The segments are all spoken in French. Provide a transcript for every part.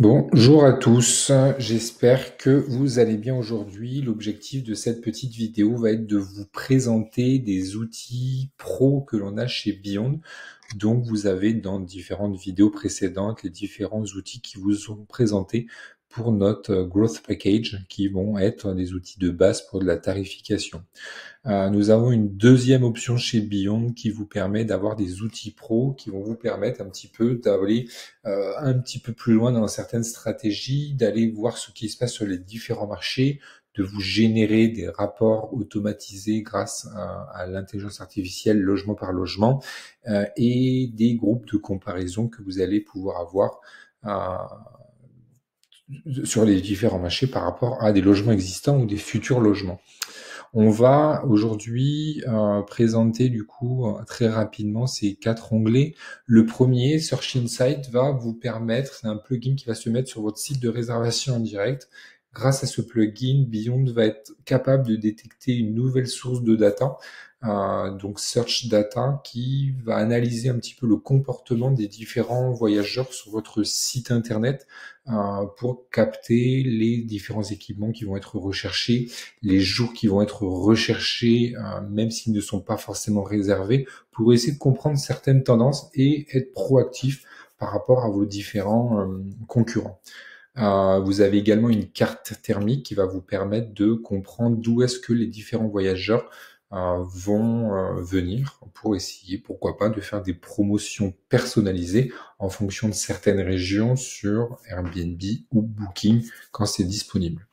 Bonjour à tous, j'espère que vous allez bien aujourd'hui. L'objectif de cette petite vidéo va être de vous présenter des outils pro que l'on a chez Beyond. Donc vous avez dans différentes vidéos précédentes les différents outils qui vous sont présentés pour notre Growth Package qui vont être des outils de base pour de la tarification. Nous avons une deuxième option chez Beyond qui vous permet d'avoir des outils pro qui vont vous permettre un petit peu d'aller un petit peu plus loin dans certaines stratégies, d'aller voir ce qui se passe sur les différents marchés, de vous générer des rapports automatisés grâce à l'intelligence artificielle logement par logement et des groupes de comparaison que vous allez pouvoir avoir sur les différents marchés par rapport à des logements existants ou des futurs logements. On va aujourd'hui présenter du coup très rapidement ces 4 onglets. Le premier, Search Insight, va vous permettre, c'est un plugin qui va se mettre sur votre site de réservation en direct. Grâce à ce plugin, Beyond va être capable de détecter une nouvelle source de data, donc Search Data, qui va analyser un petit peu le comportement des différents voyageurs sur votre site internet pour capter les différents équipements qui vont être recherchés, les jours qui vont être recherchés, même s'ils ne sont pas forcément réservés, pour essayer de comprendre certaines tendances et être proactif par rapport à vos différents concurrents. Vous avez également une carte thermique qui va vous permettre de comprendre d'où est-ce que les différents voyageurs vont venir pour essayer, pourquoi pas, de faire des promotions personnalisées en fonction de certaines régions sur Airbnb ou Booking quand c'est disponible.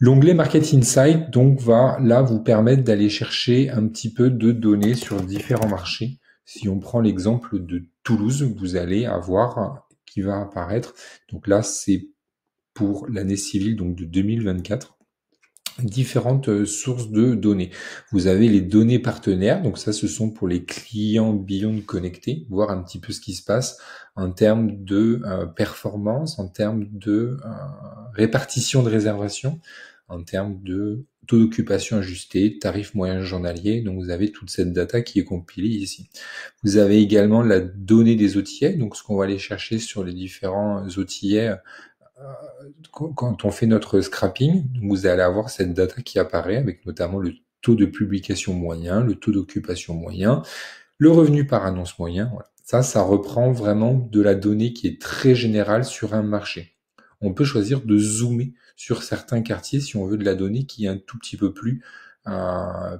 L'onglet Market Insight donc va là vous permettre d'aller chercher un petit peu de données sur différents marchés. Si on prend l'exemple de Toulouse, vous allez avoir qui va apparaître. Donc là, c'est pour l'année civile donc de 2024. Différentes sources de données. Vous avez les données partenaires, donc ça ce sont pour les clients Beyond connectés, voir un petit peu ce qui se passe en termes de performance, en termes de répartition de réservation, en termes de taux d'occupation ajusté, tarif moyen journalier, donc vous avez toute cette data qui est compilée ici. Vous avez également la donnée des OTA, donc ce qu'on va aller chercher sur les différents OTA quand on fait notre scrapping, vous allez avoir cette data qui apparaît avec notamment le taux de publication moyen, le taux d'occupation moyen, le revenu par annonce moyen. Voilà. Ça reprend vraiment de la donnée qui est très générale sur un marché. On peut choisir de zoomer sur certains quartiers si on veut de la donnée qui est un tout petit peu plus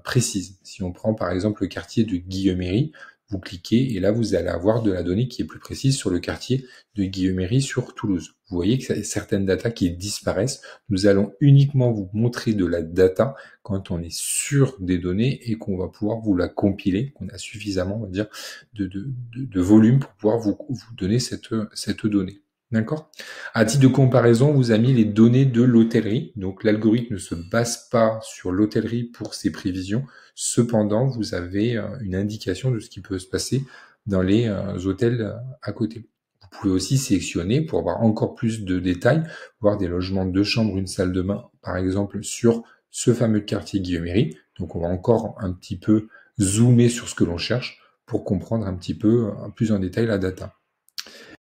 précise. Si on prend par exemple le quartier de Guillaumery, vous cliquez et là vous allez avoir de la donnée qui est plus précise sur le quartier de Guillaumery sur Toulouse. Vous voyez que certaines datas qui disparaissent. Nous allons uniquement vous montrer de la data quand on est sûr des données et qu'on va pouvoir vous la compiler, qu'on a suffisamment, on va dire, de volume pour pouvoir vous donner cette donnée. D'accord? À titre de comparaison, on vous a mis les données de l'hôtellerie. Donc, l'algorithme ne se base pas sur l'hôtellerie pour ses prévisions. Cependant, vous avez une indication de ce qui peut se passer dans les hôtels à côté. Vous pouvez aussi sélectionner pour avoir encore plus de détails, voir des logements de 2 chambres, une salle de bain, par exemple, sur ce fameux quartier Guillaumery. Donc, on va encore un petit peu zoomer sur ce que l'on cherche pour comprendre un petit peu plus en détail la data.